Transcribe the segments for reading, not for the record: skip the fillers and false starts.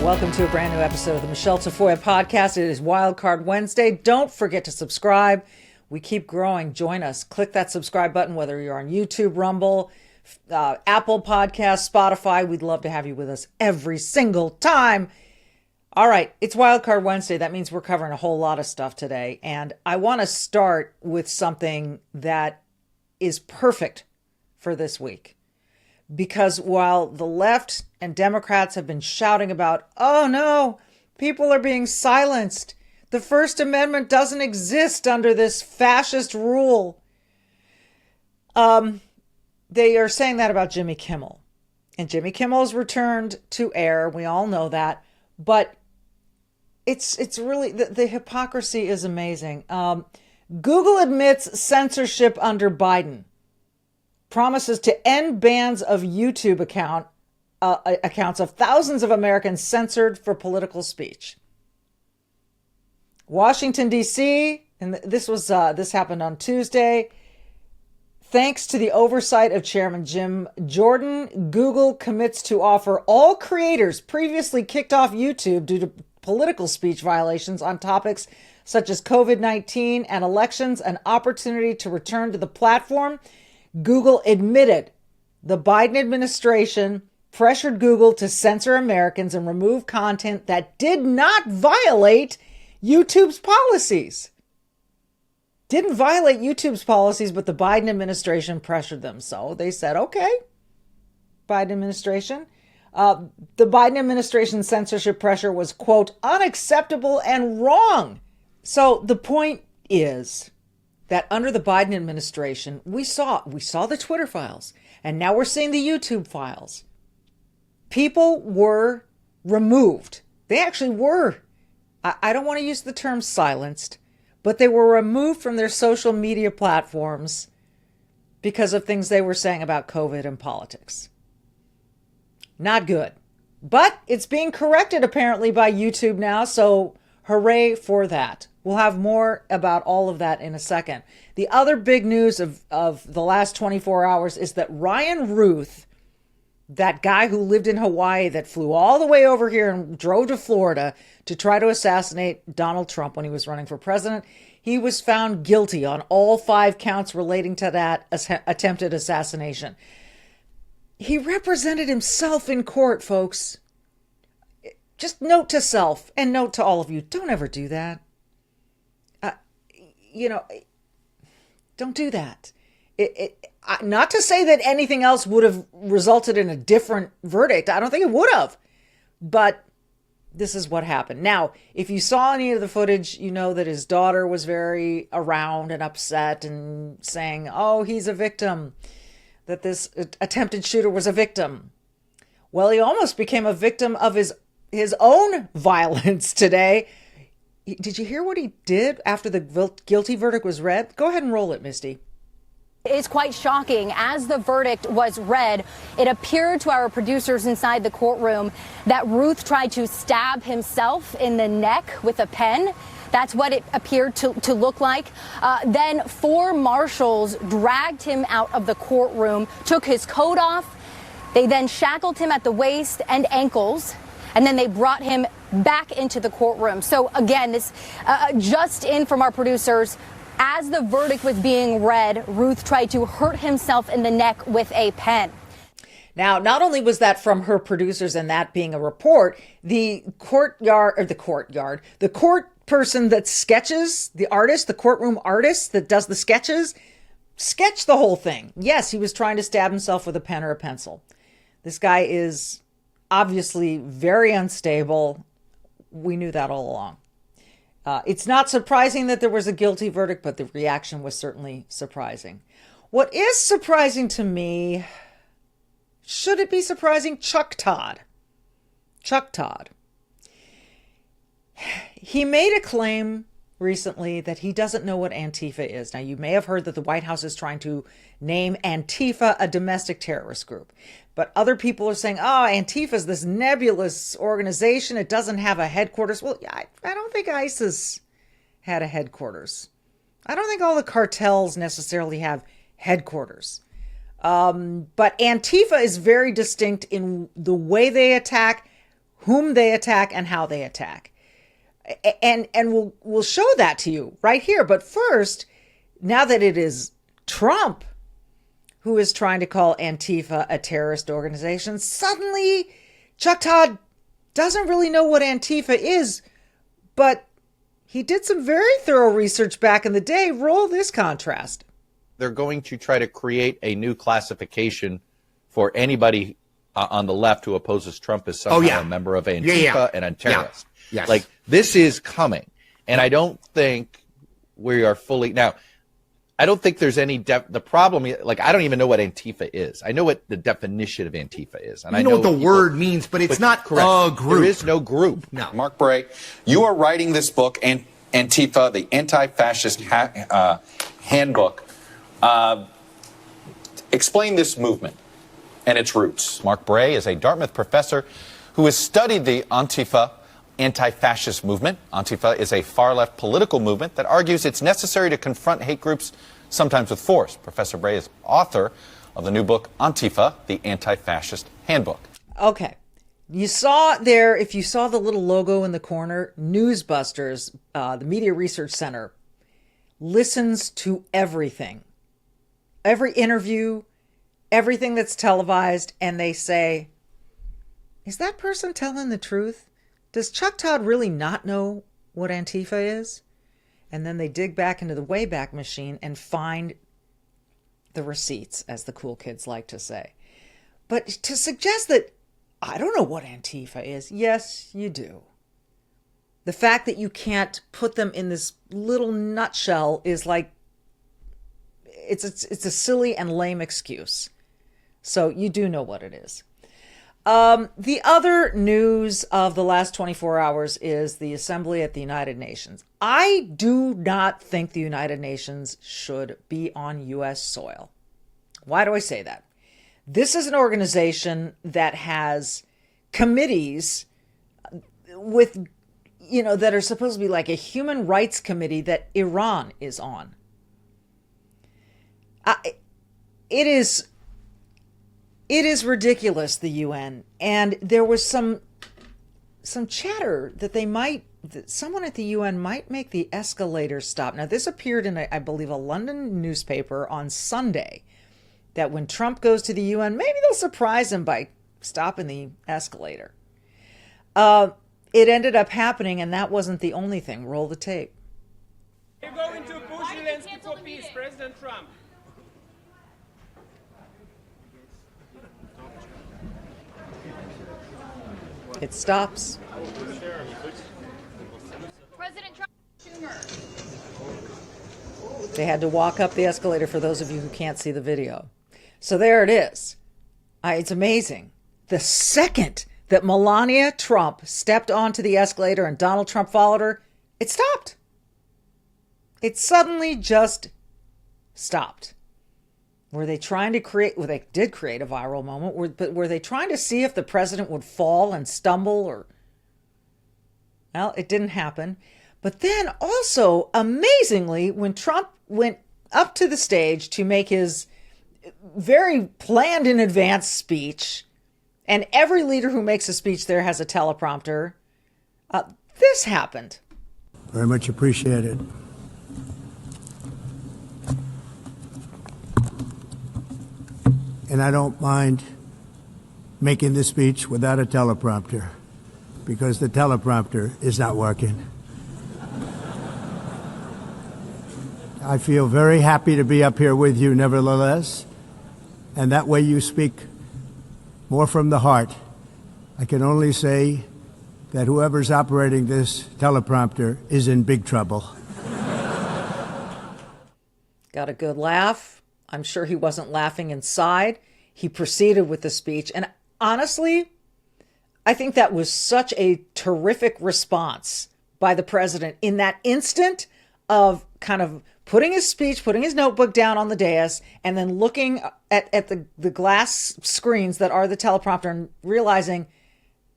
Welcome to a brand new episode of the Michele Tafoya podcast. It is Wildcard Wednesday. Don't forget to subscribe. We keep growing. Join us. Click that subscribe button, whether you're on YouTube, Rumble, Apple Podcasts, Spotify. We'd love to have you with us every single time. All right, it's Wildcard Wednesday. That means we're covering a whole lot of stuff today. And I want to start with something that is perfect for this week. Because while the left and Democrats have been shouting about, oh no, people are being silenced. The First Amendment doesn't exist under this fascist rule. They are saying that about Jimmy Kimmel. And Jimmy Kimmel has returned to air. We all know that. But it's really, the hypocrisy is amazing. Google admits censorship under Biden. Promises to end bans of YouTube accounts of thousands of Americans censored for political speech. Washington, D.C., and this happened on Tuesday. Thanks to the oversight of Chairman Jim Jordan, Google commits to offer all creators previously kicked off YouTube due to political speech violations on topics such as COVID-19 and elections an opportunity to return to the platform. Google admitted the Biden administration pressured Google to censor Americans and remove content that did not violate YouTube's policies. Didn't violate YouTube's policies, but the Biden administration pressured them. So they said, okay, Biden administration. The Biden administration censorship pressure was, quote, unacceptable and wrong. So the point is that under the Biden administration, we saw the Twitter files, and now we're seeing the YouTube files. People were removed. They actually were, I don't want to use the term silenced, but they were removed from their social media platforms because of things they were saying about COVID and politics. Not good. But it's being corrected apparently by YouTube now, so hooray for that. We'll have more about all of that in a second. The other big news of the last 24 hours is that Ryan Routh, that guy who lived in Hawaii that flew all the way over here and drove to Florida to try to assassinate Donald Trump when he was running for president, he was found guilty on all 5 counts relating to that attempted assassination. He represented himself in court, folks. Just note to self and note to all of you, don't ever do that. Don't do that. Not to say that anything else would have resulted in a different verdict. I don't think it would have. But this is what happened. Now, if you saw any of the footage, you know that his daughter was very around and upset and saying, oh, he's a victim, that this attempted shooter was a victim. Well, he almost became a victim of his own violence today. Did you hear what he did after the guilty verdict was read? Go ahead and roll it, Misty. It's quite shocking. As the verdict was read, it appeared to our producers inside the courtroom that Routh tried to stab himself in the neck with a pen. That's what it appeared to look like. Then 4 marshals dragged him out of the courtroom, took his coat off. They then shackled him at the waist and ankles, and then they brought him back into the courtroom. So again, this just in from our producers, as the verdict was being read, Routh tried to hurt hurtself in the neck with a pen. Now, not only was that from her producers and that being a report, the court person that sketches, the artist, the courtroom artist that does the sketches, sketched the whole thing. Yes, he was trying to stab himself with a pen or a pencil. This guy is obviously very unstable. We knew that all along. It's not surprising that there was a guilty verdict, but the reaction was certainly surprising. What is surprising to me, should it be surprising? Chuck Todd. He made a claim recently that he doesn't know what Antifa is. Now, you may have heard that the White House is trying to name Antifa a domestic terrorist group. But other people are saying, oh, Antifa is this nebulous organization. It doesn't have a headquarters. Well, I don't think ISIS had a headquarters. I don't think all the cartels necessarily have headquarters. But Antifa is very distinct in the way they attack, whom they attack and how they attack. And we'll show that to you right here. But first, now that it is Trump who is trying to call Antifa a terrorist organization, suddenly Chuck Todd doesn't really know what Antifa is, but he did some very thorough research back in the day. Roll this contrast. They're going to try to create a new classification for anybody on the left who opposes Trump as somehow a member of Antifa and a terrorist. Yes. Like, this is coming. And I don't think we are fully... Now, I don't think there's any... The problem, like, I don't even know what Antifa is. I know what the definition of Antifa is. And I know what the word means, but it's not a group. There is no group. No. Mark Bray, you are writing this book, Antifa, the Anti-Fascist Handbook. Explain this movement and its roots. Mark Bray is a Dartmouth professor who has studied the Antifa anti-fascist movement. Antifa is a far-left political movement that argues it's necessary to confront hate groups, sometimes with force. Professor Bray is author of the new book, Antifa, the Anti-Fascist Handbook. Okay. You saw there, if you saw the little logo in the corner, Newsbusters, the Media Research Center, listens to everything. Every interview, everything that's televised, and they say, is that person telling the truth? Does Chuck Todd really not know what Antifa is? And then they dig back into the Wayback Machine and find the receipts, as the cool kids like to say. But to suggest that I don't know what Antifa is, yes, you do. The fact that you can't put them in this little nutshell is like, it's a silly and lame excuse. So you do know what it is. The other news of the last 24 hours is the assembly at the United Nations. I do not think the United Nations should be on U.S. soil. Why do I say that? This is an organization that has committees with, that are supposed to be like a human rights committee that Iran is on. It is ridiculous, the UN. And there was some chatter that someone at the UN might make the escalator stop. Now, this appeared in, I believe, a London newspaper on Sunday, that when Trump goes to the UN, maybe they'll surprise him by stopping the escalator. It ended up happening, and that wasn't the only thing. Roll the tape. You're going to push Zelensky for peace, President Trump. It stops. President Trump, Schumer. They had to walk up the escalator for those of you who can't see the video. So there it is. It's amazing. The second that Melania Trump stepped onto the escalator and Donald Trump followed her, it stopped. It suddenly just stopped. Were they trying to create, well, they did create a viral moment, but were they trying to see if the president would fall and stumble or, well, it didn't happen. But then also, amazingly, when Trump went up to the stage to make his very planned in advance speech, and every leader who makes a speech there has a teleprompter, this happened. Very much appreciated. And I don't mind making the speech without a teleprompter, because the teleprompter is not working. I feel very happy to be up here with you nevertheless, and that way you speak more from the heart. I can only say that whoever's operating this teleprompter is in big trouble. Got a good laugh. I'm sure he wasn't laughing inside. He proceeded with the speech. And honestly, I think that was such a terrific response by the president in that instant of kind of putting his speech, putting his notebook down on the dais, and then looking at the glass screens that are the teleprompter and realizing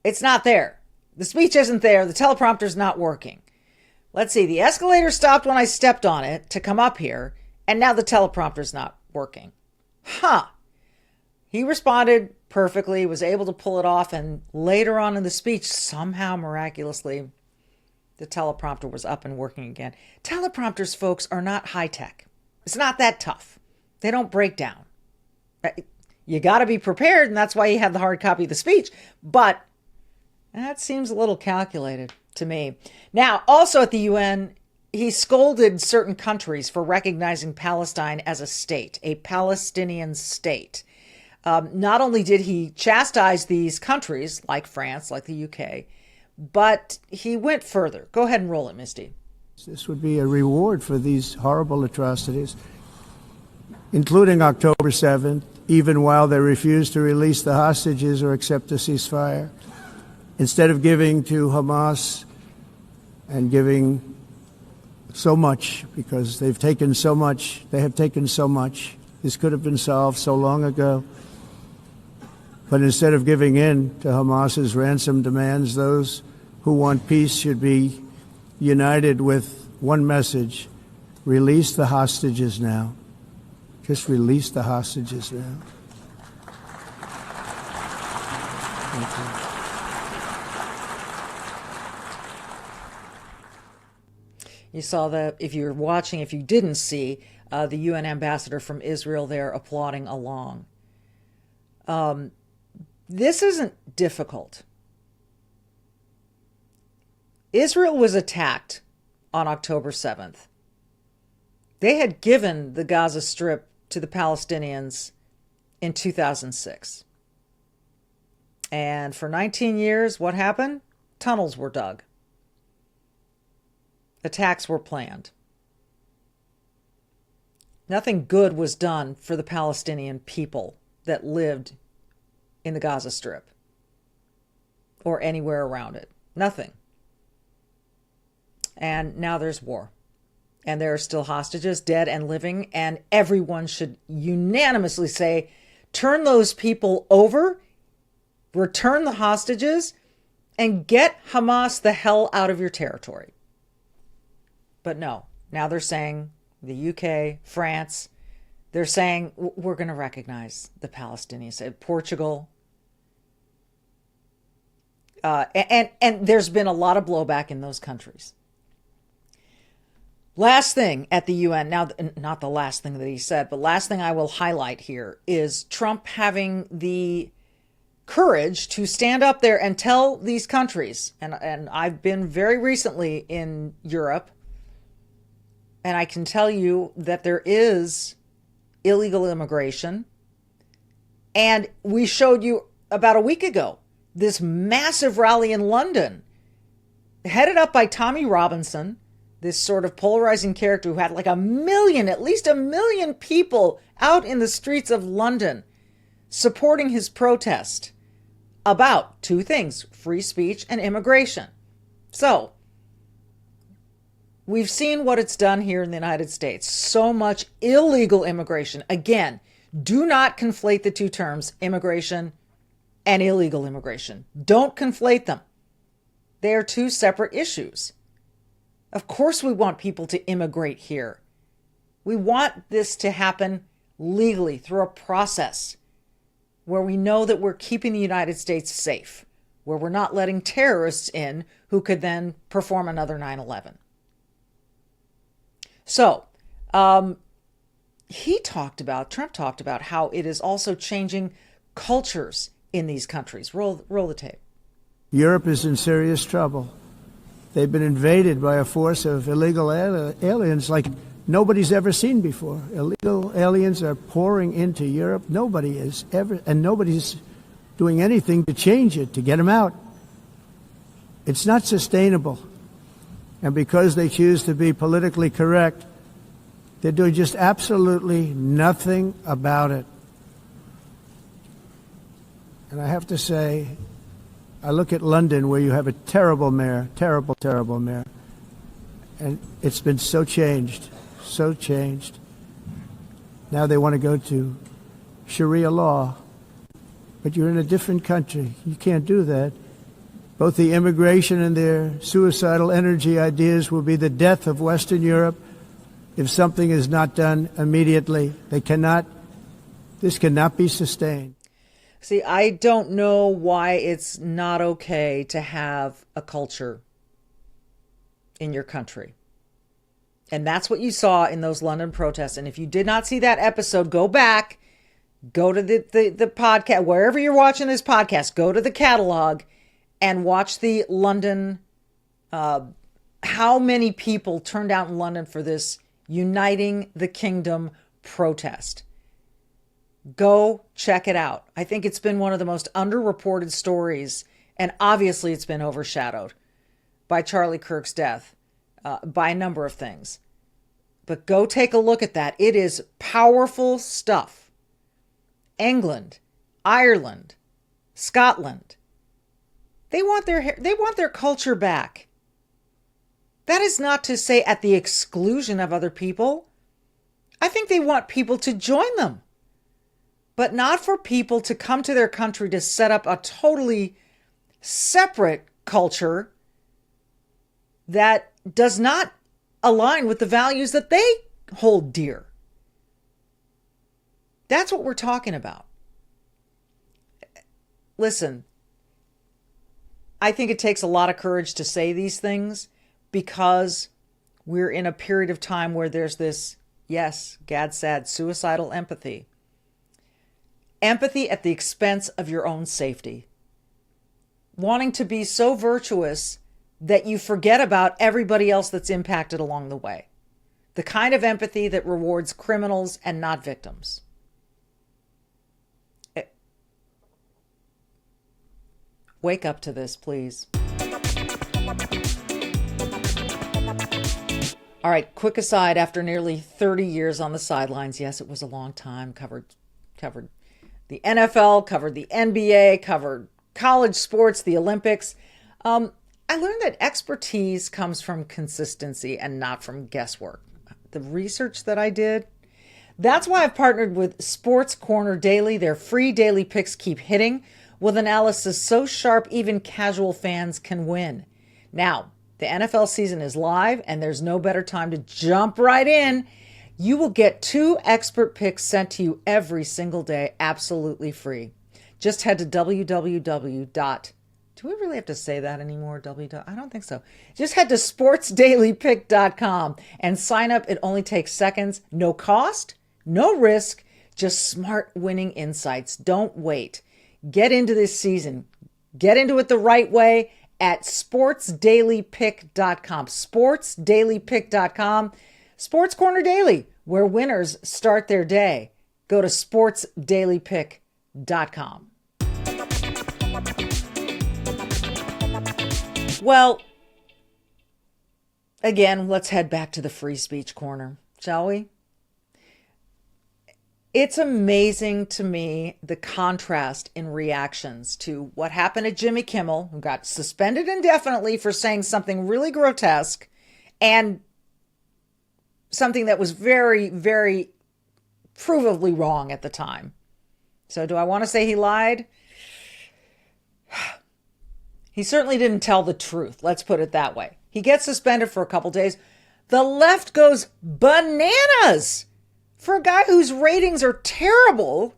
it's not there. The speech isn't there. The teleprompter's not working. Let's see. The escalator stopped when I stepped on it to come up here, and now the teleprompter's not working. Huh. He responded perfectly, was able to pull it off, and later on in the speech, somehow miraculously, the teleprompter was up and working again. Teleprompters, folks, are not high tech. It's not that tough. They don't break down. You got to be prepared, and that's why you have the hard copy of the speech. But that seems a little calculated to me. Now, also at the UN, he scolded certain countries for recognizing Palestine as a state, a Palestinian state. Not only did he chastise these countries, like France, like the UK, but he went further. Go ahead and roll it, Misty. This would be a reward for these horrible atrocities, including October 7th, even while they refused to release the hostages or accept a ceasefire. Instead of giving to Hamas and giving so much, because they've taken so much, they have taken so much. This could have been solved so long ago. But instead of giving in to Hamas's ransom demands, those who want peace should be united with one message: release the hostages now. Just release the hostages now. Thank you. You saw that, if you're watching, if you didn't see, the UN ambassador from Israel there applauding along. This isn't difficult. Israel was attacked on October 7th. They had given the Gaza Strip to the Palestinians in 2006. And for 19 years, what happened? Tunnels were dug. Attacks were planned. Nothing good was done for the Palestinian people that lived in the Gaza Strip or anywhere around it. Nothing. And now there's war. And there are still hostages, dead and living, and everyone should unanimously say, turn those people over, return the hostages, and get Hamas the hell out of your territory. But no, now they're saying, the UK, France, they're saying, we're going to recognize the Palestinians. Portugal. And there's been a lot of blowback in those countries. Last thing at the UN, now, not the last thing that he said, but last thing I will highlight here is Trump having the courage to stand up there and tell these countries, and I've been very recently in Europe, and I can tell you that there is illegal immigration. And we showed you about a week ago this massive rally in London, headed up by Tommy Robinson, this sort of polarizing character who had like at least a million people out in the streets of London supporting his protest about two things: free speech and immigration. So we've seen what it's done here in the United States. So much illegal immigration. Again, do not conflate the two terms, immigration and illegal immigration. Don't conflate them. They are two separate issues. Of course we want people to immigrate here. We want this to happen legally through a process where we know that we're keeping the United States safe, where we're not letting terrorists in who could then perform another 9/11. So, Trump talked about how it is also changing cultures in these countries. Roll the tape. Europe is in serious trouble. They've been invaded by a force of illegal aliens like nobody's ever seen before. Illegal aliens are pouring into Europe. Nobody's doing anything to change it, to get them out. It's not sustainable. And because they choose to be politically correct, they're doing just absolutely nothing about it. And I have to say, I look at London, where you have a terrible mayor, terrible mayor. And it's been so changed. Now they want to go to Sharia law. But you're in a different country. You can't do that. Both the immigration and their suicidal energy ideas will be the death of Western Europe if something is not done immediately. This cannot be sustained. See, I don't know why it's not okay to have a culture in your country. And that's what you saw in those London protests. And if you did not see that episode, go back, go to the podcast, wherever you're watching this podcast, go to the catalog and watch the London, how many people turned out in London for this Uniting the Kingdom protest. Go check it out. I think it's been one of the most underreported stories, and obviously it's been overshadowed by Charlie Kirk's death, by a number of things. But go take a look at that. It is powerful stuff. England, Ireland, Scotland, they want their culture back. That is not to say at the exclusion of other people. I think they want people to join them, but not for people to come to their country to set up a totally separate culture that does not align with the values that they hold dear. That's what we're talking about. Listen, I think it takes a lot of courage to say these things because we're in a period of time where there's this, yes, gad sad, suicidal empathy. Empathy at the expense of your own safety. Wanting to be so virtuous that you forget about everybody else that's impacted along the way. The kind of empathy that rewards criminals and not victims. Wake up to this, please. All right, quick aside, after nearly 30 years on the sidelines, yes, it was a long time, covered the NFL, covered the NBA, covered college sports, the Olympics. I learned that expertise comes from consistency and not from guesswork. The research that I did, that's why I've partnered with Sports Corner Daily. Their free daily picks keep hitting with analysis so sharp even casual fans can win. Now, the NFL season is live and there's no better time to jump right in. You will get 2 expert picks sent to you every single day, absolutely free. Just head to do we really have to say that anymore? I don't think so. Just head to sportsdailypick.com and sign up. It only takes seconds. No cost, no risk, just smart winning insights. Don't wait. Get into this season. Get into it the right way at sportsdailypick.com. Sportsdailypick.com. Sports Corner Daily, where winners start their day. Go to sportsdailypick.com. Well, again, let's head back to the free speech corner, shall we? It's amazing to me the contrast in reactions to what happened to Jimmy Kimmel, who got suspended indefinitely for saying something really grotesque and something that was very, very provably wrong at the time. So do I want to say he lied? He certainly didn't tell the truth. Let's put it that way. He gets suspended for a couple days. The left goes bananas for a guy whose ratings are terrible.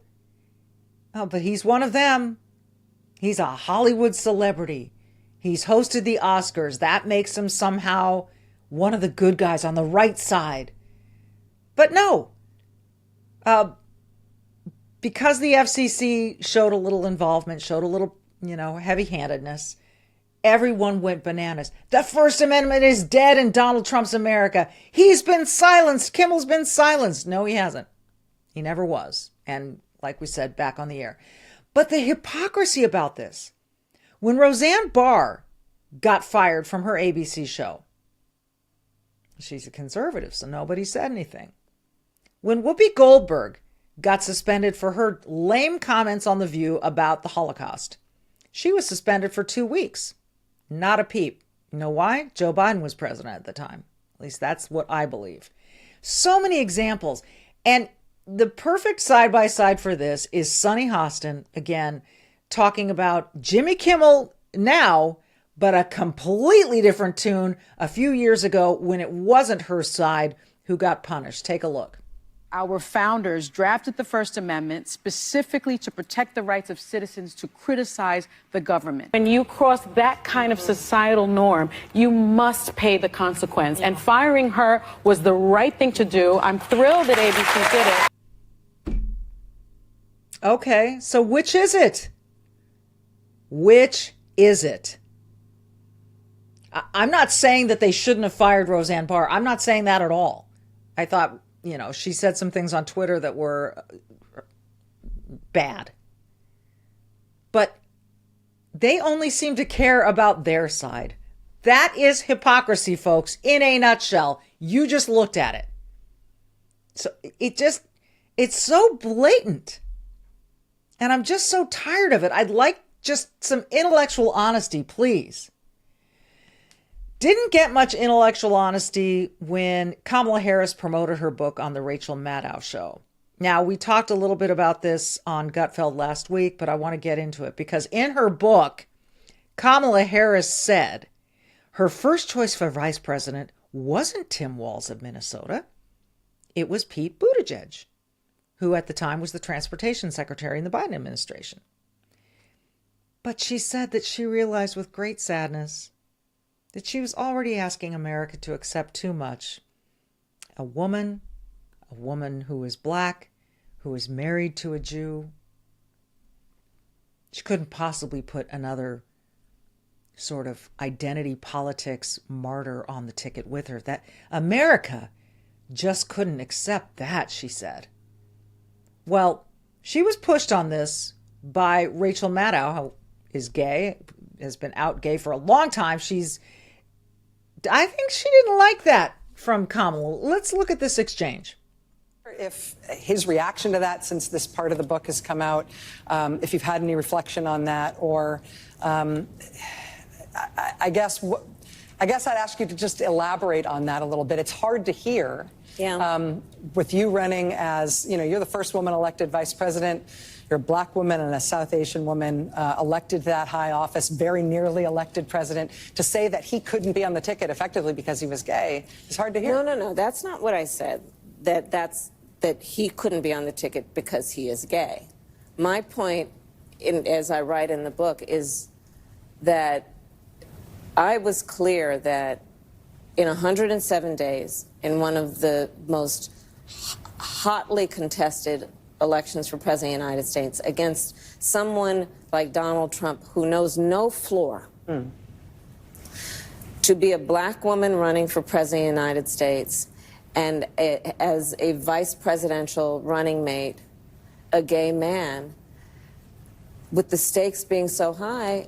Oh, but he's one of them. He's a Hollywood celebrity. He's hosted the Oscars. That makes him somehow one of the good guys on the right side. But no. Because the FCC showed a little involvement, showed a little, heavy-handedness, everyone went bananas. The First Amendment is dead in Donald Trump's America. He's been silenced. Kimmel's been silenced. No, he hasn't. He never was. And like we said, back on the air. But the hypocrisy about this. When Roseanne Barr got fired from her ABC show, she's a conservative, so nobody said anything. When Whoopi Goldberg got suspended for her lame comments on The View about the Holocaust, she was suspended for 2 weeks. Not a peep. You know why? Joe Biden was president at the time. At least that's what I believe. So many examples. And the perfect side-by-side for this is Sunny Hostin, again, talking about Jimmy Kimmel now, but a completely different tune a few years ago when it wasn't her side who got punished. Take a look. Our founders drafted the First Amendment specifically to protect the rights of citizens to criticize the government. When you cross that kind of societal norm, you must pay the consequence. And firing her was the right thing to do. I'm thrilled that ABC did it. Okay, so which is it? Which is it? I'm not saying that they shouldn't have fired Roseanne Barr. I'm not saying that at all. I thought, she said some things on Twitter that were bad. But they only seem to care about their side. That is hypocrisy, folks, in a nutshell. You just looked at it. So it's so blatant. And I'm just so tired of it. I'd like just some intellectual honesty, please. Didn't get much intellectual honesty when Kamala Harris promoted her book on the Rachel Maddow show. Now, we talked a little bit about this on Gutfeld last week, but I want to get into it because in her book, Kamala Harris said her first choice for vice president wasn't Tim Walz of Minnesota. It was Pete Buttigieg, who at the time was the transportation secretary in the Biden administration. But she said that she realized with great sadness that she was already asking America to accept too much. A woman who is black, who is married to a Jew. She couldn't possibly put another sort of identity politics martyr on the ticket with her. That America just couldn't accept that, she said. Well, she was pushed on this by Rachel Maddow, who is gay, has been out gay for a long time. I think she didn't like that from Kamala. Let's look at this exchange. If his reaction to that, since this part of the book has come out, if you've had any reflection on that, or I guess I'd ask you to just elaborate on that a little bit. It's hard to hear. Yeah. With you running as, you're the first woman elected vice president. You're a black woman and a South Asian woman elected to that high office, very nearly elected president. To say that he couldn't be on the ticket effectively because he was gay is hard to hear. No. That's not what I said. That he couldn't be on the ticket because he is gay. My point, as I write in the book, is that I was clear that in 107 days, in one of the most hotly contested elections for president of the United States, against someone like Donald Trump who knows no floor, to be a black woman running for president of the United States and as a vice presidential running mate, a gay man, with the stakes being so high,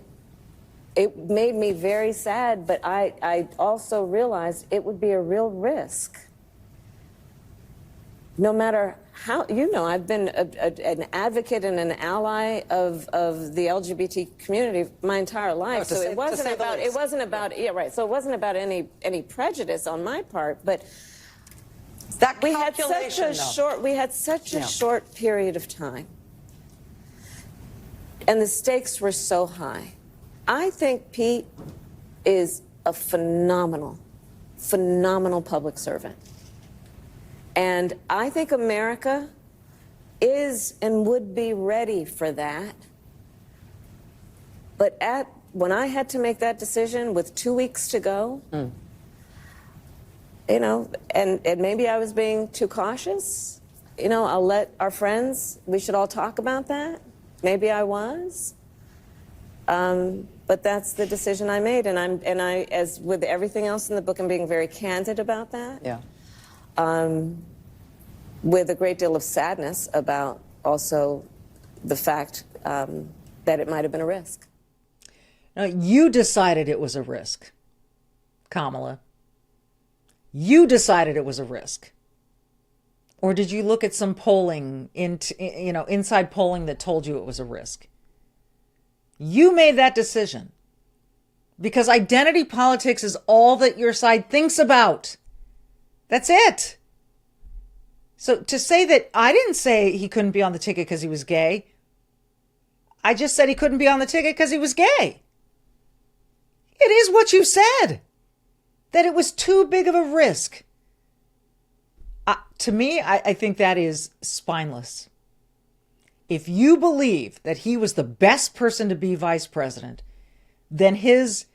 it made me very sad, but I also realized it would be a real risk. No matter how, I've been an advocate and an ally of the LGBT community my entire life. So it wasn't about any prejudice on my part, but that we had such a short period of time, and the stakes were so high. I think Pete is a phenomenal public servant. And I think America is and would be ready for that. But when I had to make that decision with 2 weeks to go, and maybe I was being too cautious, I'll let our friends, we should all talk about that. Maybe I was. But that's the decision I made, and I, as with everything else in the book, I'm being very candid about that. Yeah. With a great deal of sadness about also the fact that it might have been a risk. Now, you decided it was a risk, Kamala. You decided it was a risk. Or did you look at some polling, inside polling that told you it was a risk? You made that decision because identity politics is all that your side thinks about. That's it. So to say that I didn't say he couldn't be on the ticket because he was gay. I just said he couldn't be on the ticket because he was gay. It is what you said, that it was too big of a risk. To me, I think that is spineless. If you believe that he was the best person to be vice president, then his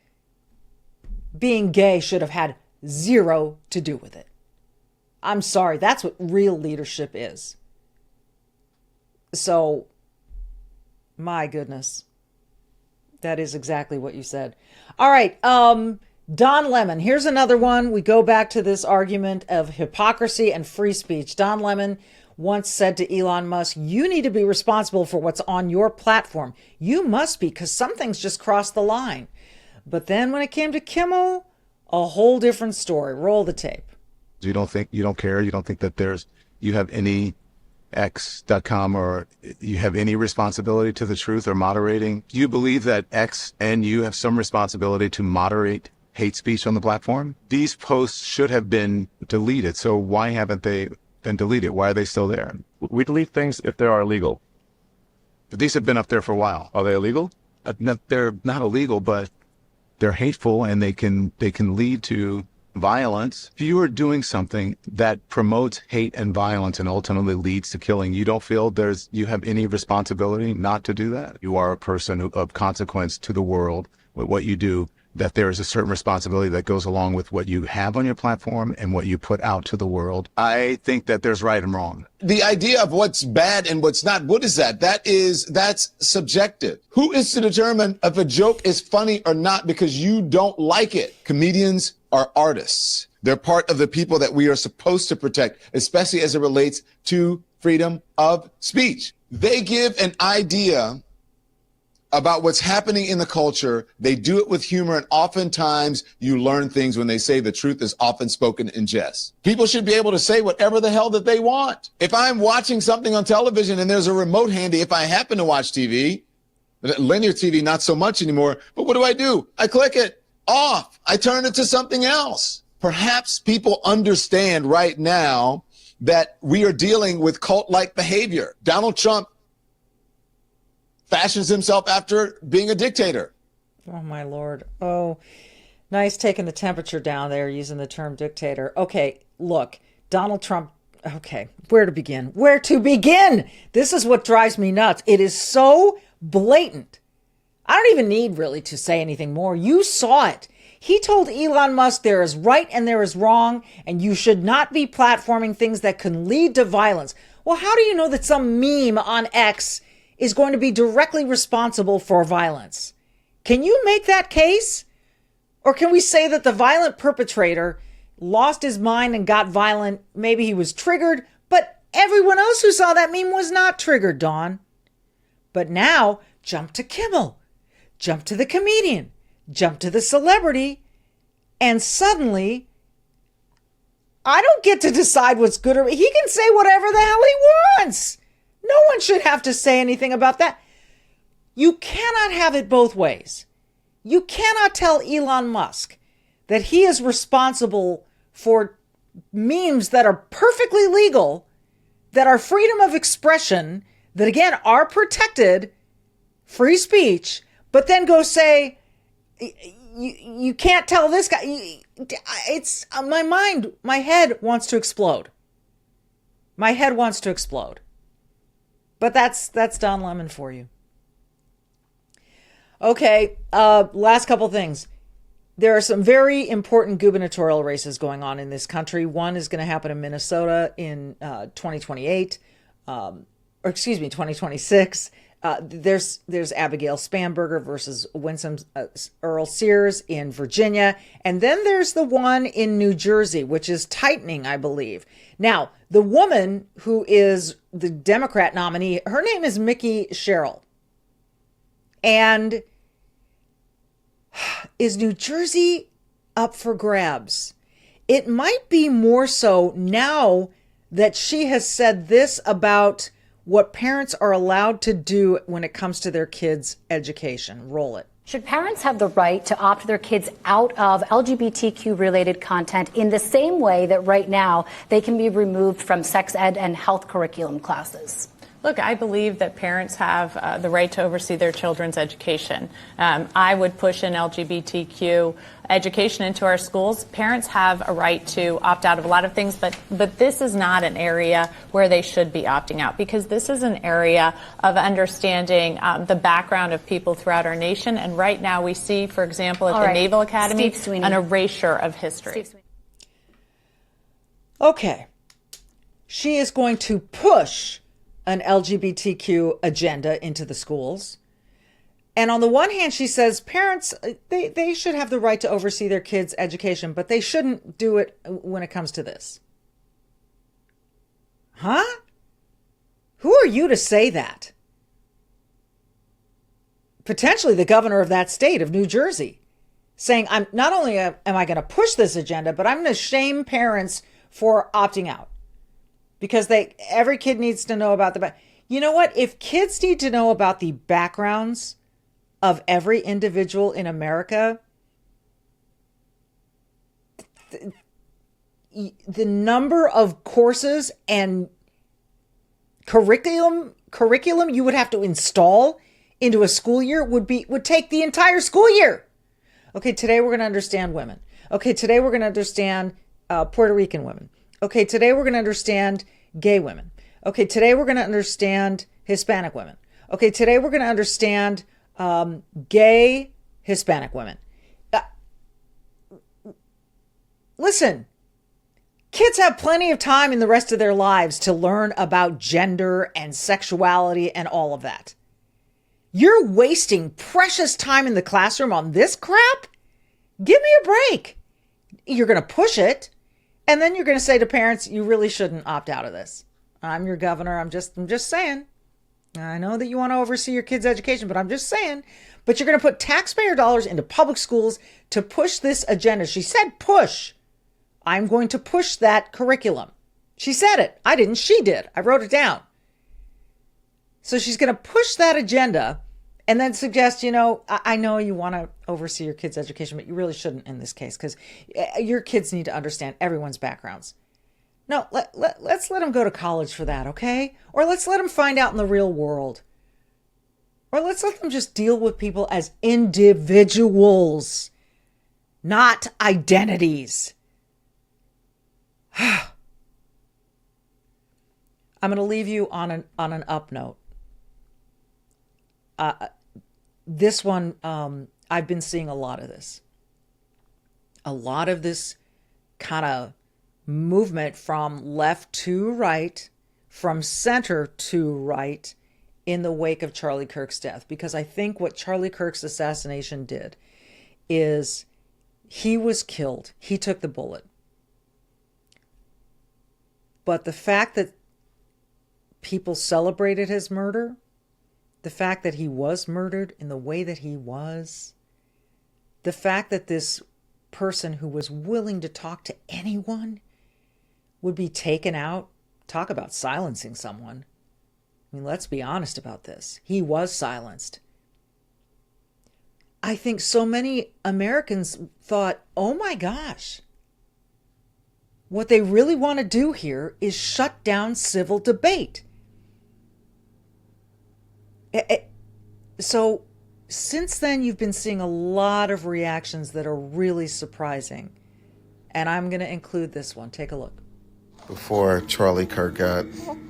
being gay should have had zero to do with it. I'm sorry, that's what real leadership is. So, my goodness. That is exactly what you said. All right, Don Lemon. Here's another one. We go back to this argument of hypocrisy and free speech. Don Lemon once said to Elon Musk, you need to be responsible for what's on your platform. You must be, because some things just crossed the line. But then when it came to Kimmel, a whole different story. Roll the tape. You don't care, you don't think that you have any X.com or you have any responsibility to the truth or moderating? Do you believe that X and you have some responsibility to moderate hate speech on the platform? These posts should have been deleted. So why haven't they been deleted? Why are they still there? We delete things if they are illegal. But these have been up there for a while. Are they illegal? They're not illegal, but they're hateful and they can lead to violence. If you are doing something that promotes hate and violence and ultimately leads to killing, you don't feel you have any responsibility not to do that? You are a person of consequence to the world with what you do, that there is a certain responsibility that goes along with what you have on your platform and what you put out to the world. I think that there's right and wrong. The idea of what's bad and what's not, what is that? That's subjective. Who is to determine if a joke is funny or not because you don't like it? Comedians are artists. They're part of the people that we are supposed to protect, especially as it relates to freedom of speech. They give an idea about what's happening in the culture. They do it with humor, and oftentimes you learn things when they say the truth is often spoken in jest. People should be able to say whatever the hell that they want. If I'm watching something on television and there's a remote handy, if I happen to watch TV, linear TV, not so much anymore, but what do? I click it off. I turn it to something else. Perhaps people understand right now that we are dealing with cult-like behavior. Donald Trump fashions himself after being a dictator. Oh, my Lord. Oh, nice taking the temperature down there using the term dictator. Okay, look, Donald Trump. Okay, where to begin? Where to begin? This is what drives me nuts. It is so blatant. I don't even need really to say anything more. You saw it. He told Elon Musk there is right and there is wrong, and you should not be platforming things that can lead to violence. Well, how do you know that some meme on X is going to be directly responsible for violence? Can you make that case? Or can we say that the violent perpetrator lost his mind and got violent? Maybe he was triggered, but everyone else who saw that meme was not triggered, Dawn. But now, jump to Kimmel, jump to the comedian, jump to the celebrity, and suddenly I don't get to decide what's good or he can say whatever the hell he wants. No one should have to say anything about that. You cannot have it both ways. You cannot tell Elon Musk that he is responsible for memes that are perfectly legal, that are freedom of expression, that again are protected, free speech, but then go say, you can't tell this guy. It's my head wants to explode. My head wants to explode. But that's Don Lemon for you. Okay, last couple things. There are some very important gubernatorial races going on in this country. One is going to happen in Minnesota in 2028, 2026. There's Abigail Spanberger versus Winsome Earl Sears in Virginia. And then there's the one in New Jersey, which is tightening, I believe. Now, the woman who is the Democrat nominee, her name is Mickey Sherrill. And is New Jersey up for grabs? It might be more so now that she has said this about what parents are allowed to do when it comes to their kids' education. Roll it. Should parents have the right to opt their kids out of LGBTQ-related content in the same way that right now they can be removed from sex ed and health curriculum classes? Look, I believe that parents have the right to oversee their children's education. I would push an LGBTQ education into our schools. Parents have a right to opt out of a lot of things, but this is not an area where they should be opting out, because this is an area of understanding the background of people throughout our nation. And right now we see, for example, at the Naval Academy, an erasure of history. Okay. She is going to push an LGBTQ agenda into the schools. And on the one hand, she says parents, they should have the right to oversee their kids' education, but they shouldn't do it when it comes to this. Huh? Who are you to say that? Potentially the governor of that state of New Jersey, saying, I'm not only am I going to push this agenda, but I'm going to shame parents for opting out. Because every kid needs to know about you know what? If kids need to know about the backgrounds of every individual in America, the number of courses and curriculum you would have to install into a school year would take the entire school year. Okay, today we're going to understand women. Okay, today we're going to understand Puerto Rican women. Okay, today we're going to understand gay women. Okay, today we're going to understand Hispanic women. Okay, today we're going to understand gay Hispanic women. Listen, kids have plenty of time in the rest of their lives to learn about gender and sexuality and all of that. You're wasting precious time in the classroom on this crap? Give me a break. You're going to push it. And then you're going to say to parents, you really shouldn't opt out of this. I'm your governor. I'm just saying. I know that you want to oversee your kids' education, but I'm just saying. But you're going to put taxpayer dollars into public schools to push this agenda. She said push. I'm going to push that curriculum. She said it. I didn't. She did. I wrote it down. So she's going to push that agenda and then suggest, I know you want to oversee your kids' education, but you really shouldn't in this case, because your kids need to understand everyone's backgrounds. No, let's let them go to college for that, okay? Or let's let them find out in the real world. Or let's let them just deal with people as individuals, not identities. I'm going to leave you on an up note. This one, I've been seeing a lot of this. A lot of this kind of movement from left to right, from center to right in the wake of Charlie Kirk's death. Because I think what Charlie Kirk's assassination did is he was killed. He took the bullet. But the fact that people celebrated his murder, the fact that he was murdered in the way that he was, the fact that this person who was willing to talk to anyone would be taken out, talk about silencing someone. I mean, let's be honest about this. He was silenced. I think so many Americans thought, oh my gosh, what they really want to do here is shut down civil debate. So since then, you've been seeing a lot of reactions that are really surprising. And I'm going to include this one. Take a look. Before Charlie Kirk got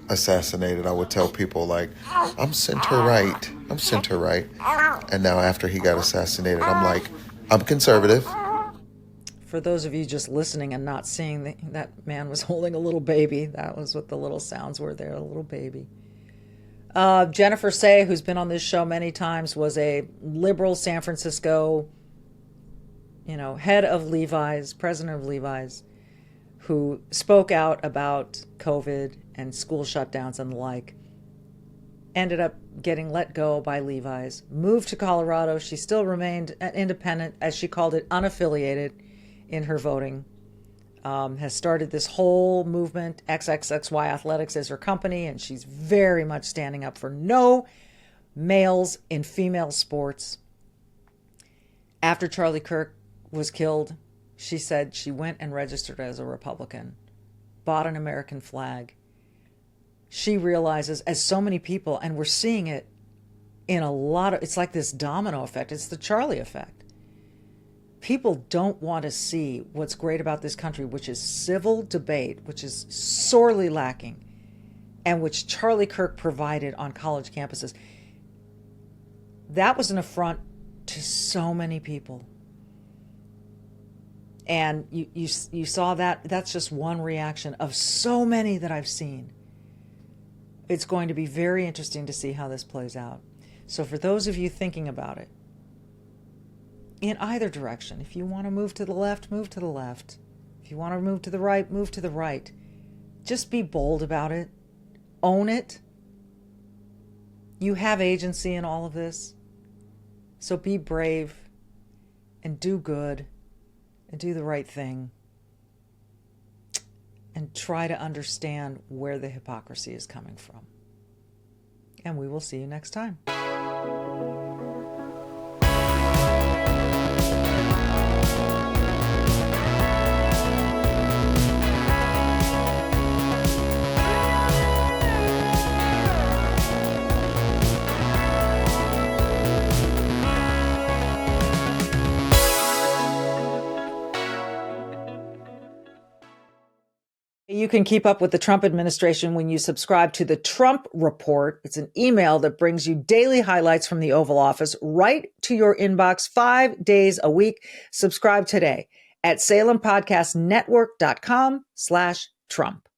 assassinated, I would tell people, like, I'm center-right. I'm center-right. And now after he got assassinated, I'm like, I'm conservative. For those of you just listening and not seeing, that man was holding a little baby. That was what the little sounds were there, a little baby. Jennifer Say, who's been on this show many times, was a liberal San Francisco, head of Levi's, president of Levi's, who spoke out about COVID and school shutdowns and the like, ended up getting let go by Levi's, moved to Colorado. She still remained independent, as she called it, unaffiliated in her voting. Has started this whole movement. XXXY Athletics is her company, and she's very much standing up for no males in female sports. After Charlie Kirk was killed, she said she went and registered as a Republican, bought an American flag. she realizes, as so many people, and we're seeing it in a lot of, it's like this domino effect. It's the Charlie effect. People don't want to see what's great about this country, which is civil debate, which is sorely lacking, and which Charlie Kirk provided on college campuses. That was an affront to so many people. And you saw that. That's just one reaction of so many that I've seen. It's going to be very interesting to see how this plays out. So for those of you thinking about it, in either direction, if you want to move to the left, move to the left. If you want to move to the right, move to the right. Just be bold about it. Own it. You have agency in all of this. So be brave and do good and do the right thing. And try to understand where the hypocrisy is coming from. And we will see you next time. You can keep up with the Trump administration when you subscribe to the Trump Report. It's an email that brings you daily highlights from the Oval Office right to your inbox 5 days a week. Subscribe today at SalemPodcastNetwork.com/Trump.